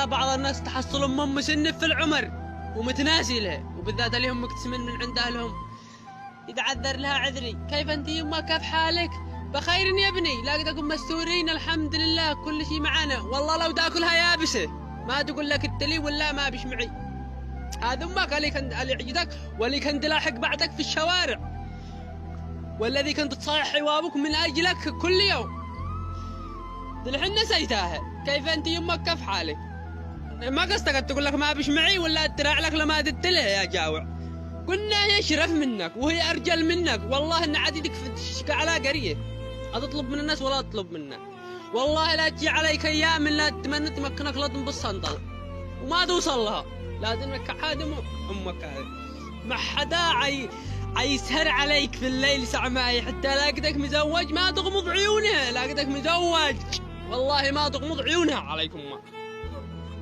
بعض الناس تحصل امهم مسنف في العمر ومتناسي لها، وبالذات اللي هم مقتسمين من عند اهلهم يتعذر لها عذري. كيف انت يما؟ كيف حالك؟ بخير يا ابني، لاقيتكم مستورين الحمد لله، كل شيء معانا. والله لو تاكلها يابسه ما تقول لك التلي ولا ما بش معي. هذا امك اللي كنت عجتك واللي كنت لاحق بعدك في الشوارع، والذي كنت تصايح حوابك من اجلك كل يوم. الحين نسيتها. كيف انت يمك؟ كيف حالك؟ ما قصدك تقول لك ما بش معي ولا تراع لك لما تتله يا جاوع؟ قلنا هي شرف منك وهي ارجل منك، والله ان عديدك في على قريه أتطلب من الناس ولا تطلب منا. والله لا تجي عليك ايام لا تتمنى تمكنك لطم بالصندل وما توصل لها، لازمك حادم امك هذه. ما حدا يسهر عليك في الليل ساعة معي حتى لاقدك مزوج ما تغمض عيونها. لاقدك مزوج والله ما تغمض عيونها عليكم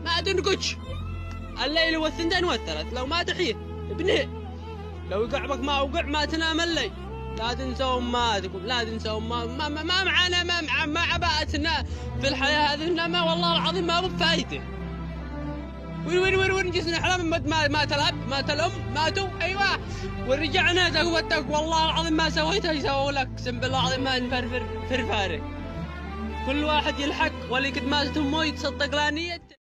ما تنقش. الليل والثنتين والثلاث لو ما تحيه ابنه، لو يقع بك ما وقع ما تنام الليل. لا تنسوا اماتكم، لا تنسوا ما معنا ما عباءتنا في الحياة هذه، انما والله العظيم ما بفايته. وين جسنا حرام مات الاب مات الام ماتوا ايوه، ورجعنا زقوتك والله العظيم ما سويتها يسووا لك. اقسم بالله العظيم ما نفرفر فرفارك. كل واحد يلحق واللي قد ماتت امه يتصدق لا نية.